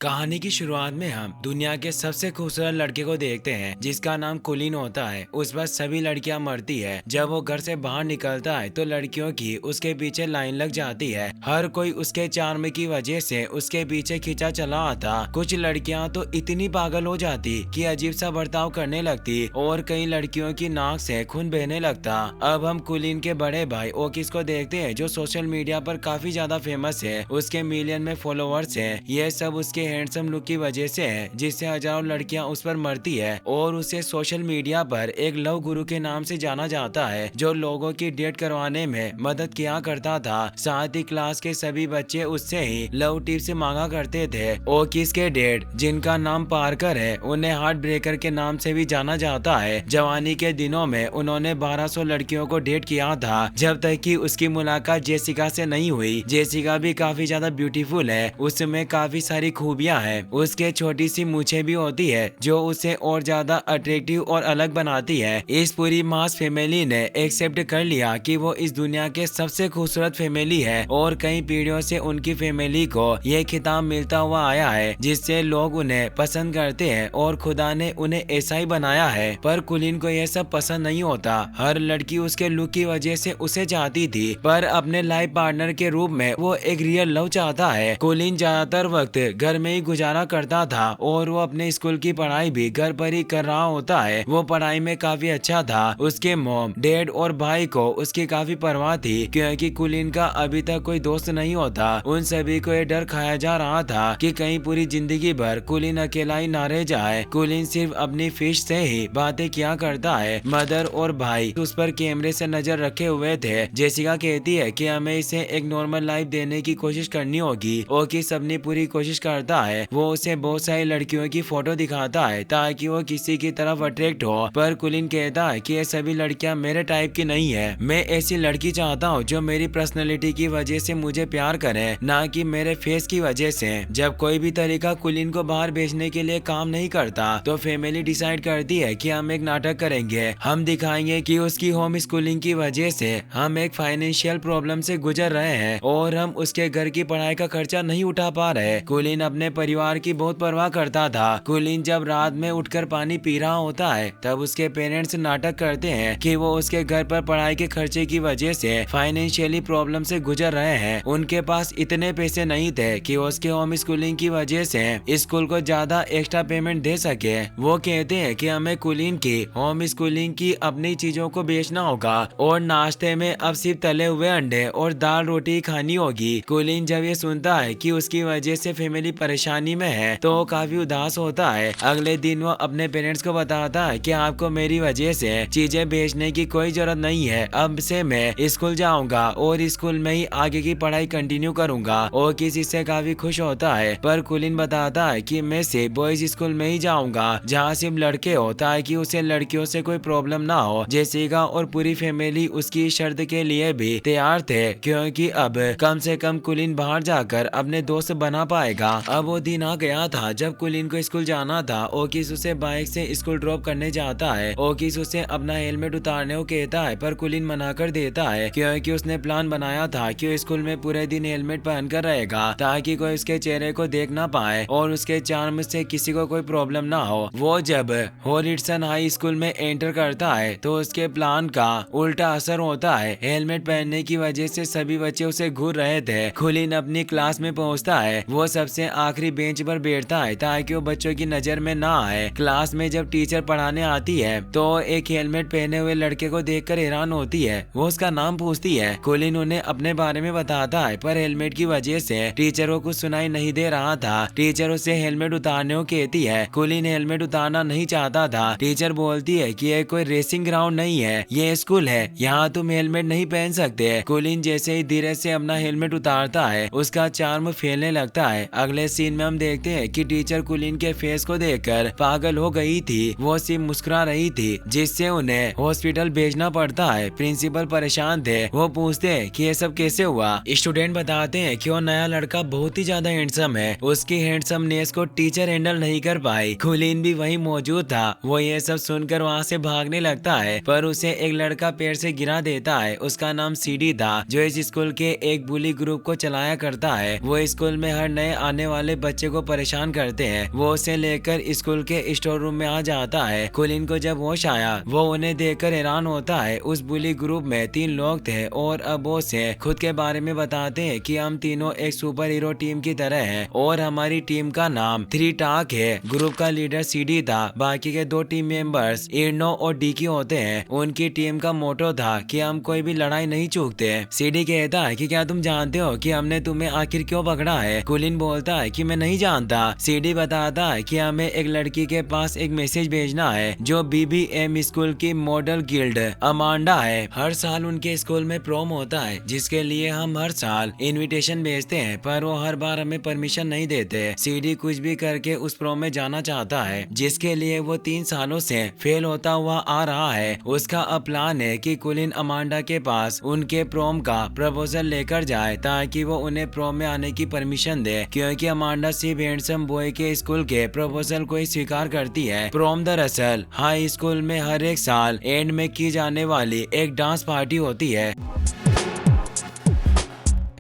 कहानी की शुरुआत में हम दुनिया के सबसे खूबसूरत लड़के को देखते हैं जिसका नाम कुलीन होता है। उस पर सभी लड़कियां मरती है। जब वो घर से बाहर निकलता है तो लड़कियों की उसके पीछे लाइन लग जाती है। हर कोई उसके चार्म की वजह से उसके पीछे खींचा चला आता। कुछ लड़कियां तो इतनी पागल हो जाती कि अजीब सा बर्ताव करने लगती और कई लड़कियों की नाक से खून बहने लगता। अब हम कुलीन के बड़े भाई ओकिस को देखते हैं जो सोशल मीडिया पर काफी ज्यादा फेमस है। उसके मिलियन में फॉलोअर्स है। यह सब उसके हैंडसम लुक की वजह से है जिससे हजारों लड़कियां उस पर मरती है और उसे सोशल मीडिया पर एक लव गुरु के नाम से जाना जाता है जो लोगों की डेट करवाने में मदद किया करता था। साथ ही क्लास के सभी बच्चे उससे ही लव टिप्स मांगा करते थे। ओकिस के डेट जिनका नाम पार्कर है उन्हें हार्ट ब्रेकर के नाम से भी जाना जाता है। जवानी के दिनों में उन्होंने 1200 लड़कियों को डेट किया था जब तक कि उसकी मुलाकात जेसिका से नहीं हुई। जेसिका भी काफी ज्यादा ब्यूटीफुल है। उसमें काफी सारी खूबियां हैं। उसके छोटी सी मूछें भी होती है जो उसे और ज्यादा अट्रैक्टिव और अलग बनाती है। इस पूरी मास फैमिली ने एक्सेप्ट कर लिया कि वो इस दुनिया के सबसे खूबसूरत फैमिली है और कई पीढ़ियों से उनकी फैमिली को ये खिताब मिलता हुआ आया है जिससे लोग उन्हें पसंद करते हैं और खुदा ने उन्हें ऐसा ही बनाया है। पर कुलीन को यह सब पसंद नहीं होता। हर लड़की उसके लुक की वजह से उसे चाहती थी पर अपने लाइफ पार्टनर के रूप में वो एक रियल लव चाहता है। कुलीन ज्यादातर वक्त घर में ही गुजारा करता था और वो अपने स्कूल की पढ़ाई भी घर पर ही कर रहा होता है। वो पढ़ाई में काफी अच्छा था। उसके मॉम डैड और भाई को उसकी काफी परवाह थी क्योंकि कुलीन का अभी तक कोई दोस्त नहीं होता। उन सभी को ये डर खाया जा रहा था कि कहीं पूरी जिंदगी भर कुलीन अकेला ही ना रह जाए। कुलीन सिर्फ अपनी फिश से ही बातें किया करता है। मदर और भाई उस पर कैमरे से नजर रखे हुए थे। जेसिका कहती है कि हमें इसे एक नॉर्मल लाइफ देने की कोशिश करनी होगी। ओकिस अपनी पूरी कोशिश करता है। वो उसे बहुत सारी लड़कियों की फोटो दिखाता है ताकि वो किसी की तरफ अट्रैक्ट हो। पर कुलीन कहता है कि ये सभी लड़कियां मेरे टाइप की नहीं है। मैं ऐसी लड़की चाहता हूँ जो मेरी पर्सनैलिटी की वजह से मुझे प्यार करे ना कि मेरे फेस की वजह से। जब कोई भी तरीका कुलीन को बाहर भेजने के लिए काम नहीं करता तो फैमिली डिसाइड करती है कि हम एक नाटक करेंगे। हम दिखाएंगे कि उसकी होम स्कूलिंग की वजह से हम एक फाइनेंशियल प्रॉब्लम से गुजर रहे हैं और हम उसके घर की पढ़ाई का खर्चा नहीं उठा पा रहे। कुलीन अपने परिवार की बहुत परवाह करता था। कुलीन जब रात में उठकर पानी पी रहा होता है तब उसके पेरेंट्स नाटक करते हैं कि वो उसके घर पर पढ़ाई के खर्चे की वजह से फाइनेंशियली प्रॉब्लम से गुजर रहे हैं। उनके पास इतने पैसे नहीं थे कि उसके होम स्कूलिंग की वजह से स्कूल को ज्यादा एक्स्ट्रा पेमेंट दे सके। वो कहते हैं कि हमें कुलीन की होम स्कूलिंग की अपनी चीजों को बेचना होगा और नाश्ते में अब सिर्फ तले हुए अंडे और दाल रोटी खानी होगी। कुलीन जब ये सुनता है कि उसकी वजह से फैमिली परेशानी में है तो वो काफी उदास होता है। अगले दिन वो अपने पेरेंट्स को बताता है कि आपको मेरी वजह से चीजें बेचने की कोई जरूरत नहीं है। अब से मैं स्कूल जाऊंगा और स्कूल में ही आगे की पढ़ाई कंटिन्यू करूंगा। और किसी से काफी खुश होता है पर कुलीन बताता है कि मैं सिर्फ बॉयज स्कूल में ही जाऊंगा जहाँ सिर्फ लड़के हो ताकि उसे लड़कियों से कोई प्रॉब्लम ना हो। जेसिका और पूरी फैमिली उसकी शर्त के लिए भी तैयार थे क्योंकि अब कम से कम कुलीन बाहर जाकर अपने दोस्त बना पाएगा। अब वो दिन आ गया था जब कुलीन को स्कूल जाना था। ओकिस उसे बाइक से स्कूल ड्रॉप करने जाता है। ओकिस उसे अपना हेलमेट उतारने को कहता है पर कुलीन मना कर देता है क्योंकि उसने प्लान बनाया था कि वो स्कूल में पूरे दिन हेलमेट पहनकर रहेगा ताकि कोई उसके चेहरे को देख ना पाए और उसके चार्म से किसी को कोई प्रॉब्लम ना हो। वो जब हॉरिसन हाई स्कूल में एंटर करता है तो उसके प्लान का उल्टा असर होता है। हेलमेट पहनने की वजह से सभी बच्चे उसे घूर रहे थे। कुलीन अपनी क्लास में पहुंचता है। वो सबसे आखिरी बेंच पर बैठता है ताकि वो बच्चों की नजर में ना आए। क्लास में जब टीचर पढ़ाने आती है तो एक हेलमेट पहने हुए लड़के को देखकर हैरान होती है। वो उसका नाम पूछती है। कुलीन उन्हें अपने बारे में बताता है पर हेलमेट की वजह से टीचर को कुछ सुनाई नहीं दे रहा था। टीचर उसे हेलमेट उतारने को कहती है। कुलीन हेलमेट उतारना नहीं चाहता था। टीचर बोलती है कि ये कोई रेसिंग ग्राउंड नहीं है, ये स्कूल है, यहाँ तुम हेलमेट नहीं पहन सकते। कुलीन जैसे ही धीरे से अपना हेलमेट उतारता है उसका चार्म फैलने लगता है। अगले सीन में हम देखते हैं कि टीचर कुलीन के फेस को देखकर पागल हो गई थी। वो सिर्फ मुस्कुरा रही थी जिससे उन्हें हॉस्पिटल भेजना पड़ता है। प्रिंसिपल परेशान थे। वो पूछते हैं कि ये सब कैसे हुआ। स्टूडेंट बताते हैं कि वो नया लड़का बहुत ही ज्यादा हैंडसम है। उसकी हैंडसमनेस को टीचर हैंडल नहीं कर पाई। कुलीन भी वहीं मौजूद था। वो ये सब सुनकर वहाँ से भागने लगता है पर उसे एक लड़का पैर से गिरा देता है। उसका नाम सीडी था जो इस स्कूल के एक बुली ग्रुप को चलाया करता है। वो स्कूल में हर नए आने वाले वाले बच्चे को परेशान करते हैं। वो उसे लेकर स्कूल के स्टोर रूम में आ जाता है। कुलीन को जब होश आया वो उन्हें देखकर हैरान होता है। उस बुली ग्रुप में 3 लोग थे और अब वो उसे खुद के बारे में बताते हैं कि हम तीनों एक सुपर हीरो टीम की तरह हैं और हमारी टीम का नाम 3 टाक है। ग्रुप का लीडर सीडी था। बाकी के 2 टीम मेंबर्स इर्नो और डीकी होते हैं। उनकी टीम का मोटो था कि हम कोई भी लड़ाई नहीं चूकते। सीडी कहता है कि क्या तुम जानते हो कि हमने तुम्हें आखिर क्यों पकड़ा है? कुलीन बोलता है कि मैं नहीं जानता। सीडी बताता है कि हमें एक लड़की के पास एक मैसेज भेजना है जो बीबीएम स्कूल की मॉडल गिल्ड अमांडा है। हर साल उनके स्कूल में प्रोम होता है जिसके लिए हम हर साल इनविटेशन भेजते हैं, पर वो हर बार हमें परमिशन नहीं देते। सीडी कुछ भी करके उस प्रोम में जाना चाहता है जिसके लिए वो 3 सालों से फेल होता हुआ आ रहा है। उसका अब प्लान है कि कुलीन अमांडा के पास उनके प्रोम का प्रपोजल लेकर जाए ताकि वो उन्हें प्रोम में आने की परमिशन दे, क्योंकि अमांडा सिर्फ हैंडसम बॉय के स्कूल के प्रपोजल को ही स्वीकार करती है। प्रोम दरअसल हाई स्कूल में हर एक साल एंड में की जाने वाली एक डांस पार्टी होती है।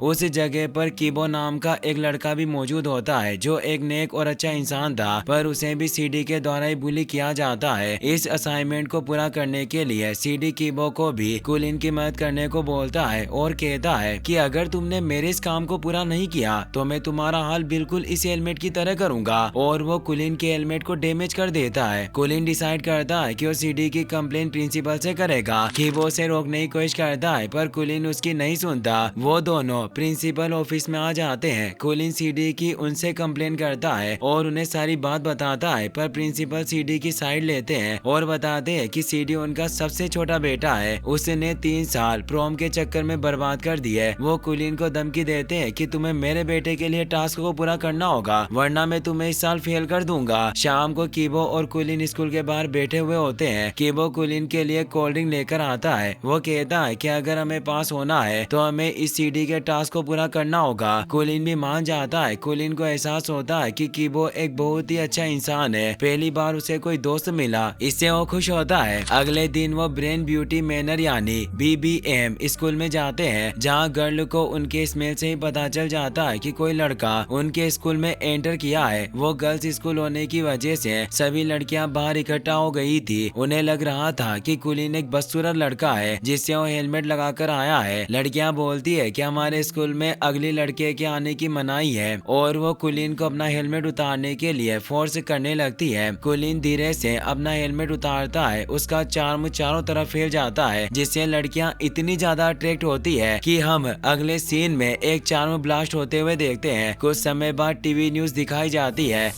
उस जगह पर किबो नाम का एक लड़का भी मौजूद होता है जो एक नेक और अच्छा इंसान था, पर उसे भी सीडी के द्वारा ही बुली किया जाता है। इस असाइनमेंट को पूरा करने के लिए सीडी किबो को भी कुलीन की मदद करने को बोलता है और कहता है कि अगर तुमने मेरे इस काम को पूरा नहीं किया तो मैं तुम्हारा हाल बिल्कुल इस हेलमेट की तरह करूंगा, और वो कुलीन के हेलमेट को डैमेज कर देता है। कुलीन डिसाइड करता है कि वो सीडी की कंप्लेंट प्रिंसिपल से करेगा। किबो उसे रोकने की कोशिश करता है पर कुलीन उसकी नहीं सुनता। वो दोनों प्रिंसिपल ऑफिस में आ जाते हैं। कुलीन सीडी की उनसे कंप्लेन करता है और उन्हें सारी बात बताता है, पर प्रिंसिपल सीडी की साइड लेते हैं और बताते हैं कि सीडी उनका सबसे छोटा बेटा है। उसने 3 साल प्रोम के चक्कर में बर्बाद कर दिए। वो कुलीन को धमकी देते हैं कि तुम्हें मेरे बेटे के लिए टास्क को पूरा करना होगा वरना मैं तुम्हें इस साल फेल कर दूंगा। शाम को किबो और कुलीन स्कूल के बाहर बैठे हुए होते हैं। किबो कुलीन के लिए कोल्ड ड्रिंक लेकर आता है। वो कहता है कि अगर हमें पास होना है तो हमें इस सीडी के टास्क को पूरा करना होगा। कुलीन भी मान जाता है। कुलीन को एहसास होता है कि किबो एक बहुत ही अच्छा इंसान है। पहली बार उसे कोई दोस्त मिला, इससे वो खुश होता है। अगले दिन वो ब्रेन ब्यूटी मैनर यानी बीबीएम स्कूल में जाते हैं, जहाँ गर्ल को उनके स्मेल से ही पता चल जाता है कि कोई लड़का उनके स्कूल में एंटर किया है। वो गर्ल्स स्कूल होने की वजह से सभी लड़कियां बाहर इकट्ठा हो गई थी। उन्हें लग रहा था कि कुलीन एक बदसूरत लड़का है जिससे वो हेलमेट लगाकर आया है। लड़कियां बोलती है कि हमारे स्कूल में अगली लड़के के आने की मनाही है और वो कुलीन को अपना हेलमेट उतारने के लिए फोर्स करने लगती है। कुलीन धीरे से अपना हेलमेट उतारता है। उसका चार्म चारों तरफ फैल जाता है जिससे लड़कियां इतनी ज्यादा अट्रैक्ट होती है कि हम अगले सीन में एक चार्म ब्लास्ट होते हुए देखते हैं। कुछ समय बाद टीवी न्यूज दिखाई जाती है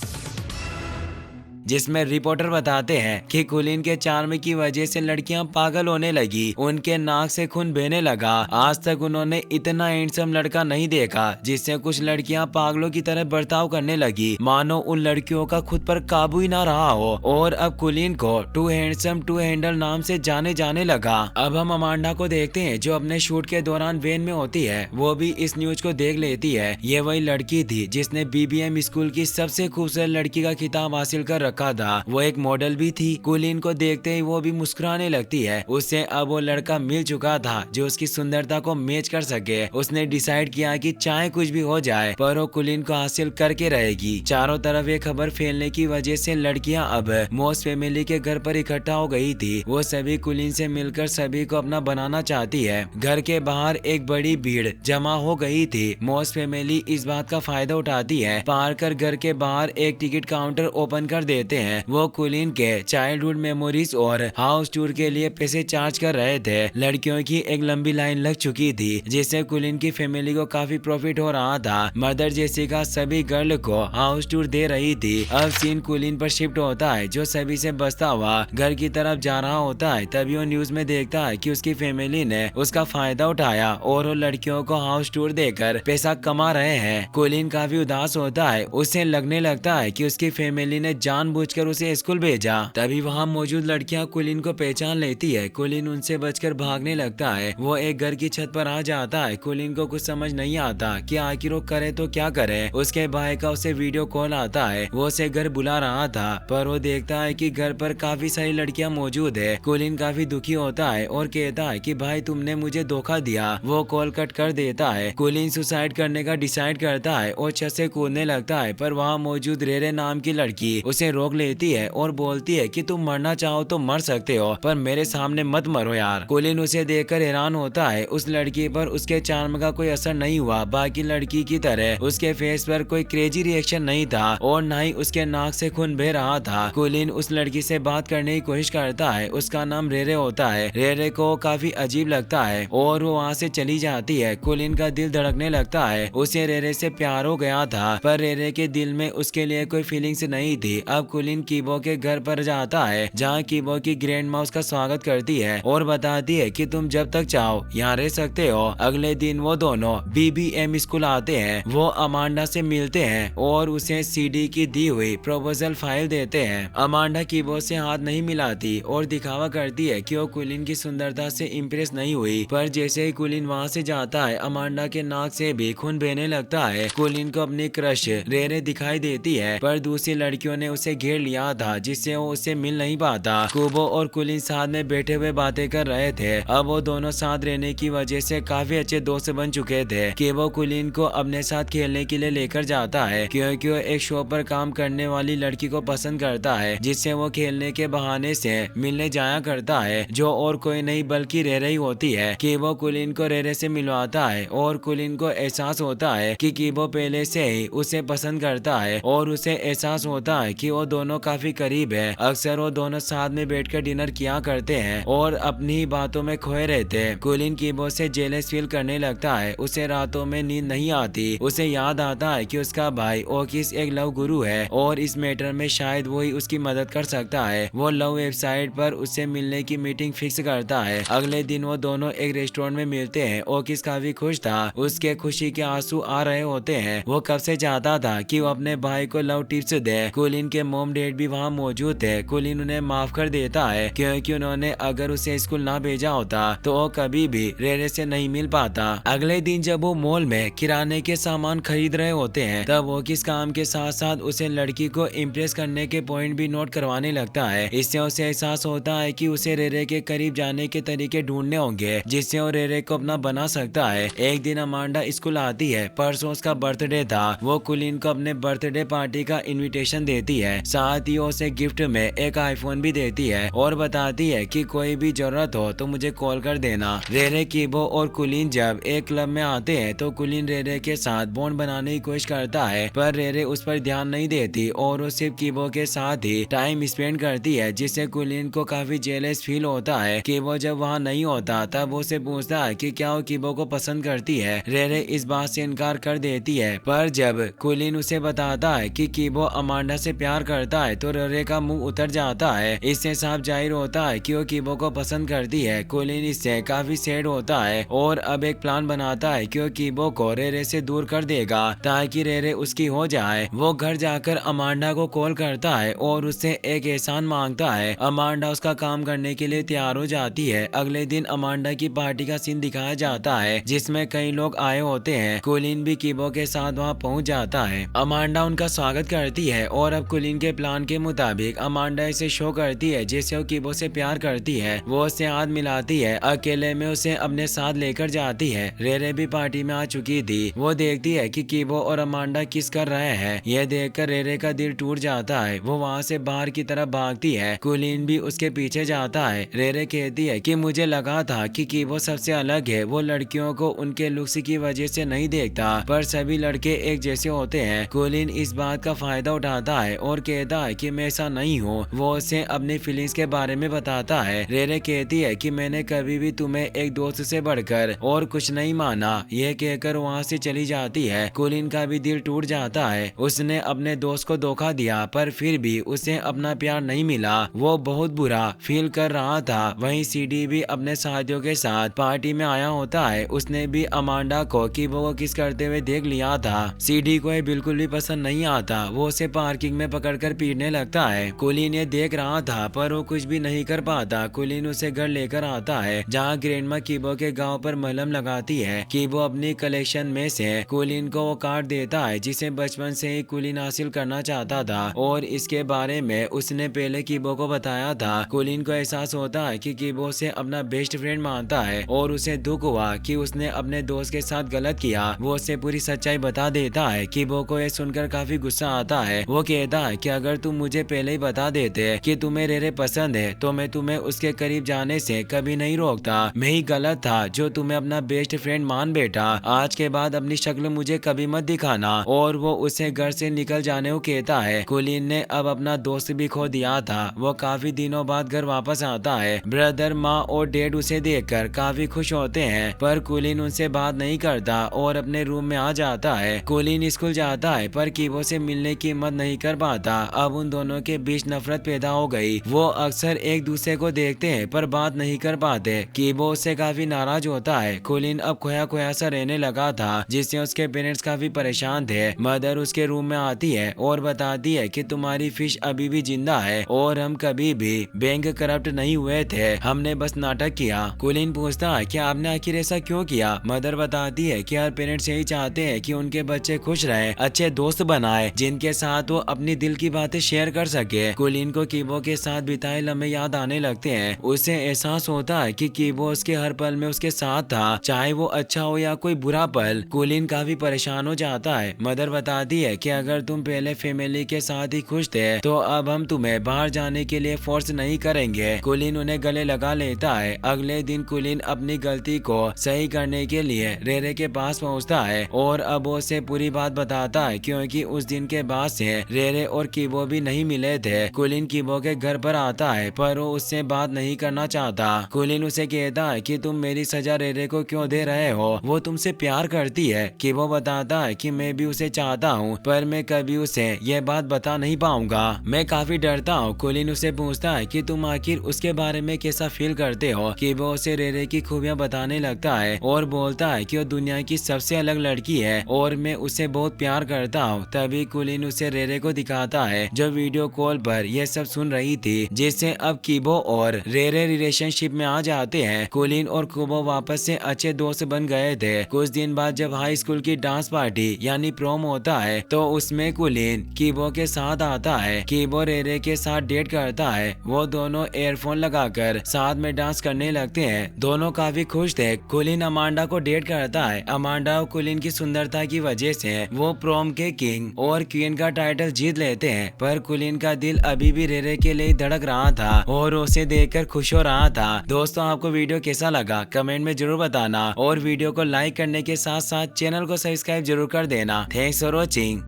जिसमें रिपोर्टर बताते हैं कि कुलीन के चार्म की वजह से लड़कियां पागल होने लगी। उनके नाक से खून बहने लगा। आज तक उन्होंने इतना हैंडसम लड़का नहीं देखा, जिससे कुछ लड़कियां पागलों की तरह बर्ताव करने लगी, मानो उन लड़कियों का खुद पर काबू ही ना रहा हो। और अब कुलीन को टू हैंडसम टू हैंडल नाम से जाने जाने लगा। अब हम अमांडा को देखते हैं जो अपने शूट के दौरान वैन में होती है। वो भी इस न्यूज को देख लेती है। ये वही लड़की थी जिसने बीबीएम स्कूल की सबसे खूबसूरत लड़की का खिताब हासिल कर रखा था। वो एक मॉडल भी थी। कुलीन को देखते ही वो भी मुस्कुराने लगती है। उससे अब वो लड़का मिल चुका था जो उसकी सुंदरता को मैच कर सके। उसने डिसाइड किया कि चाहे कुछ भी हो जाए पर वो कुलीन को हासिल करके रहेगी। चारों तरफ ये खबर फैलने की वजह से लड़कियां अब मॉस फैमिली के घर पर इकट्ठा हो गई थी। वो सभी कुलीन से मिलकर सभी को अपना बनाना चाहती है। घर के बाहर एक बड़ी भीड़ जमा हो गई थी। मॉस फैमिली इस बात का फायदा उठाती है। पार कर घर के बाहर एक टिकट काउंटर ओपन कर देते हैं। वो कुलीन के चाइल्डहुड मेमोरीज और हाउस टूर के लिए पैसे चार्ज कर रहे थे। लड़कियों की एक लंबी लाइन लग चुकी थी जिससे कुलीन की फैमिली को काफी प्रॉफिट हो रहा था। मदर जेसिका सभी गर्ल को हाउस टूर दे रही थी। अब सीन कुलीन पर शिफ्ट होता है जो सभी से बचता हुआ घर की तरफ जा रहा होता है। तभी वो न्यूज में देखता है कि उसकी फैमिली ने उसका फायदा उठाया और वो लड़कियों को हाउस टूर देकर पैसा कमा रहे हैं। कुलीन काफी उदास होता है। उसे लगने लगता है कि उसकी फैमिली ने जान जानबूझकर उसे स्कूल भेजा। तभी वहाँ मौजूद लड़कियां कुलीन को पहचान लेती है। कुलीन उनसे बचकर भागने लगता है। वो एक घर की छत पर आ जाता है। कुलीन को कुछ समझ नहीं आता कि आखिर वो करे तो क्या करे। उसके भाई का उसे वीडियो कॉल आता है। वो उसे घर बुला रहा था, पर वो देखता है कि घर पर काफी सारी लड़कियां मौजूद है। कुलीन काफी दुखी होता है और कहता है कि भाई तुमने मुझे धोखा दिया। वो कॉल कट कर देता है। कुलीन सुसाइड करने का डिसाइड करता है और छत से कूदने लगता है, पर वहाँ मौजूद रेरे नाम की लड़की उसे रोक लेती है और बोलती है कि तुम मरना चाहो तो मर सकते हो, पर मेरे सामने मत मरो यार। कुलीन उसे देखकर हैरान होता है। उस लड़की पर उसके चार्म का कोई असर नहीं हुआ। बाकी लड़की की तरह उसके फेस पर कोई क्रेजी रिएक्शन नहीं था और न ही उसके नाक से खून बह रहा था। कुलीन उस लड़की से बात करने की कोशिश करता है। उसका नाम रेरे होता है। रेरे को काफी अजीब लगता है और वो वहाँ से चली जाती है। कुलीन का दिल धड़कने लगता है। उसे रेरे से प्यार हो गया था, पर रेरे के दिल में उसके लिए कोई फीलिंग्स नहीं थी। अब कुलीन कीबो के घर पर जाता है, जहाँ कीबो की ग्रैंड माँ उसका स्वागत करती है और बताती है कि तुम जब तक चाहो यहाँ रह सकते हो। अगले दिन वो दोनों BBM स्कूल आते हैं। वो अमांडा से मिलते हैं और उसे CD की दी हुई प्रपोजल फाइल देते हैं। अमांडा कीबो से हाथ नहीं मिलाती और दिखावा करती है कि वो कुलीन की सुंदरता से इम्प्रेस नहीं हुई, पर जैसे ही कुलीन वहाँ से जाता है, अमांडा के नाक से भी खून बहने लगता है। कुलीन को अपनी क्रश रेरे दिखाई देती है, पर दूसरी लड़कियों ने उसे घेर लिया था, जिससे वो उससे मिल नहीं पाता। कुबो और कुलीन साथ में बैठे हुए बातें कर रहे थे। अब वो दोनों साथ रहने की वजह से काफी अच्छे दोस्त बन चुके थे। कीबो कुलीन को अपने साथ खेलने के लिए लेकर जाता है, क्योंकि वो एक शो पर काम करने वाली लड़की को पसंद करता है, जिससे वो खेलने के बहाने से मिलने जाया करता है, जो और कोई नहीं बल्कि रेरे ही होती है। कीबो कुलीन को रेरे से मिलवाता है और कुलीन को एहसास होता है कि कीबो पहले से ही उसे पसंद करता है और उसे एहसास होता है कि वो दोनों काफी करीब है। अक्सर वो दोनों साथ में बैठकर डिनर किया करते हैं और अपनी बातों में खोए रहते हैं। कुलीन कीबो से जेलस फील करने लगता है। उसे रातों में नींद नहीं आती। उसे याद आता है कि उसका भाई ओकिस एक लव गुरु है और इस मैटर में शायद वही उसकी मदद कर सकता है। वो लव वेबसाइट पर उससे मिलने की मीटिंग फिक्स करता है। अगले दिन वो दोनों एक रेस्टोरेंट में मिलते हैं। ओकिस काफी खुश था। उसके खुशी के आंसू आ रहे होते हैं। वो कब से चाहता था कि वो अपने भाई को लव टिप्स दे। कुलीन के मॉम डैड भी वहाँ मौजूद थे। कुलीन उन्हें माफ कर देता है, क्योंकि उन्होंने अगर उसे स्कूल ना भेजा होता तो वो कभी भी रेरे से नहीं मिल पाता। अगले दिन जब वो मॉल में किराने के सामान खरीद रहे होते हैं, तब वो किस काम के साथ साथ उसे लड़की को इम्प्रेस करने के पॉइंट भी नोट करवाने लगता है। इससे उसे एहसास होता है कि उसे रेरे के करीब जाने के तरीके ढूंढने होंगे, जिससे वो रेरे को अपना बना सकता है। एक दिन अमांडा स्कूल आती है। परसों उसका बर्थडे था। वो कुलीन को अपने बर्थडे पार्टी का इनविटेशन देती है। साथ ही उसे गिफ्ट में एक आईफोन भी देती है और बताती है कि कोई भी जरूरत हो तो मुझे कॉल कर देना। रेरे, कीबो और कुलीन जब एक क्लब में आते हैं तो कुलीन रेरे के साथ बॉन्ड बनाने की कोशिश करता है, पर रेरे उस पर ध्यान नहीं देती और वो सिर्फ कीबो के साथ ही टाइम स्पेंड करती है, जिससे कुलीन को काफी जेलस फील होता है। कीबो जब वहाँ नहीं होता तब वो उसे पूछता है कि क्या वो कीबो को पसंद करती है। रेरे इस बात से इनकार कर देती है, पर जब कुलीन उसे बताता है कि कीबो अमांडा से प्यार करता है तो रेरे का मुंह उतर जाता है। इससे साफ जाहिर होता है कि वो कीबो को पसंद करती है। कुलीन इससे काफी सैड होता है और अब एक प्लान बनाता है कि वो कीबो को रेरे से दूर कर देगा ताकि रेरे उसकी हो जाए। वो घर जाकर अमांडा को कॉल करता है और उससे एक एहसान मांगता है। अमांडा उसका काम करने के लिए तैयार हो जाती है। अगले दिन अमांडा की पार्टी का सीन दिखाया जाता है, जिसमें कई लोग आए होते हैं। कुलीन भी कीबो के साथ वहाँ पहुँच जाता है। अमांडा उनका स्वागत करती है और अब कुलीन के प्लान के मुताबिक अमांडा इसे शो करती है जैसे वो कीबो से प्यार करती है। वो उससे हाथ मिलाती है, अकेले में उसे अपने साथ लेकर जाती है। रेरे भी पार्टी में आ चुकी थी। वो देखती है कि कीबो और अमांडा किस कर रहे हैं। यह देखकर रेरे का दिल टूट जाता है। वो वहाँ से बाहर की तरफ भागती है। कुलीन भी उसके पीछे जाता है। रेरे कहती है कि मुझे लगा था कि कीबो सबसे अलग है। वो लड़कियों को उनके लुक्स की वजह से नहीं देखता, पर सभी लड़के एक जैसे होते हैं। कुलीन इस बात का फायदा उठाता है और कहता है कि मैं ऐसा नहीं हूँ। वो उसे अपनी फीलिंग्स के बारे में बताता है। रेरे कहती है कि मैंने कभी भी तुम्हें एक दोस्त से बढ़कर और कुछ नहीं माना। यह कहकर वहाँ से चली जाती है। कुलीन का भी दिल टूट जाता है। उसने अपने दोस्त को धोखा दिया, पर फिर भी उसे अपना प्यार नहीं मिला। वो बहुत बुरा फील कर रहा था। वहीं सीडी भी अपने साथियों के साथ पार्टी में आया होता है। उसने भी अमांडा को कीबो को किस करते हुए देख लिया था। सीडी को ये बिल्कुल भी पसंद नहीं आता। वो उसे पार्किंग में पकड़ मारकर पीटने लगता है। कुलीन ये देख रहा था पर वो कुछ भी नहीं कर पाता। कुलीन उसे घर लेकर आता है जहाँ ग्रैंडमा कीबो के गांव पर मलहम लगाती है। कीबो अपनी कलेक्शन में से कुलीन को वो कार्ड देता है जिसे बचपन से ही कुलीन हासिल करना चाहता था और इसके बारे में उसने पहले कीबो को बताया था। कुलीन को एहसास होता है कि कीबो उसे अपना बेस्ट फ्रेंड मानता है और उसे दुख हुआ कि उसने अपने दोस्त के साथ गलत किया। वो उसे पूरी सच्चाई बता देता है। कीबो को यह सुनकर काफी गुस्सा आता है। वो कहता है कि अगर तुम मुझे पहले ही बता देते कि तुम्हें रेरे पसंद है तो मैं तुम्हें उसके करीब जाने से कभी नहीं रोकता। मैं ही गलत था जो तुम्हें अपना बेस्ट फ्रेंड मान बैठा। आज के बाद अपनी शक्ल मुझे कभी मत दिखाना। और वो उसे घर से निकल जाने को कहता है। कुलीन ने अब अपना दोस्त भी खो दिया था। वो काफी दिनों बाद घर वापस आता है। ब्रदर, माँ और डैड उसे देखकर काफी खुश होते हैं पर कुलीन उनसे बात नहीं करता और अपने रूम में आ जाता है। कुलीन स्कूल जाता है पर कीबो से मिलने की हिम्मत नहीं कर पाता। अब उन दोनों के बीच नफरत पैदा हो गई। वो अक्सर एक दूसरे को देखते हैं पर बात नहीं कर पाते। कीबो उससे काफी नाराज होता है। कुलीन अब खोया खोया सा रहने लगा था जिससे उसके पेरेंट्स काफी परेशान थे। मदर उसके रूम में आती है और बताती है कि तुम्हारी फिश अभी भी जिंदा है और हम कभी भी बैंक करप्ट नहीं हुए थे, हमने बस नाटक किया। कुलीन पूछता है कि आपने आखिर ऐसा क्यों किया। मदर बताती है कि हर पेरेंट्स यही चाहते हैं कि उनके बच्चे खुश रहे, अच्छे दोस्त बनाए जिनके साथ वो अपनी दिल की बातें शेयर कर सके। कुलीन को कीबो के साथ बिताए लम्हे याद आने लगते हैं। उसे एहसास होता है कि कीबो उसके हर पल में उसके साथ था, चाहे वो अच्छा हो या कोई बुरा पल। कुलीन काफी परेशान हो जाता है। मदर बताती है कि अगर तुम पहले फैमिली के साथ ही खुश थे तो अब हम तुम्हें बाहर जाने के लिए फोर्स नहीं करेंगे। कुलीन उन्हें गले लगा लेता है। अगले दिन कुलीन अपनी गलती को सही करने के लिए रेरे के पास पहुंचता है और अब वो उसे पूरी बात बताता है क्योंकि उस दिन के बाद से रेरे और कीबो भी नहीं मिले थे। कुलीन कीबो के घर पर आता है पर वो उससे बात नहीं करना चाहता। कुलीन उसे कहता है कि तुम मेरी सजा रेरे को क्यों दे रहे हो, वो तुमसे प्यार करती है। कीबो बताता है कि मैं भी उसे चाहता हूँ पर मैं कभी उसे यह बात बता नहीं पाऊंगा, मैं काफी डरता हूँ। कुलीन उसे पूछता है कि तुम आखिर उसके बारे में कैसा फील करते हो। कीबो उसे रेरे की खूबियां बताने लगता है और बोलता है कि वो दुनिया की सबसे अलग लड़की है और मैं उसे बहुत प्यार करता हूँ। तभी कुलीन उसे रेरे को दिखाता है जो वीडियो कॉल पर यह सब सुन रही थी, जिससे अब कीबो और रेरे रिलेशनशिप में आ जाते हैं। कुलीन और कीबो वापस से अच्छे दोस्त बन गए थे। कुछ दिन बाद जब हाई स्कूल की डांस पार्टी यानी प्रोम होता है तो उसमें कुलीन कीबो के साथ आता है। कीबो रेरे के साथ डेट करता है। वो दोनों एयरफोन लगाकर साथ में डांस करने लगते हैं। दोनों काफी खुश थे। कुलीन अमांडा को डेट करता है। अमांडा और कुलीन की सुंदरता की वजह से वो प्रोम के किंग और क्वीन का टाइटल जीत लेते हैं पर कुलीन का दिल अभी भी रेरे के लिए धड़क रहा था और उसे देखकर खुश हो रहा था। दोस्तों, आपको वीडियो कैसा लगा कमेंट में जरूर बताना और वीडियो को लाइक करने के साथ साथ चैनल को सब्सक्राइब जरूर कर देना। Thanks for watching.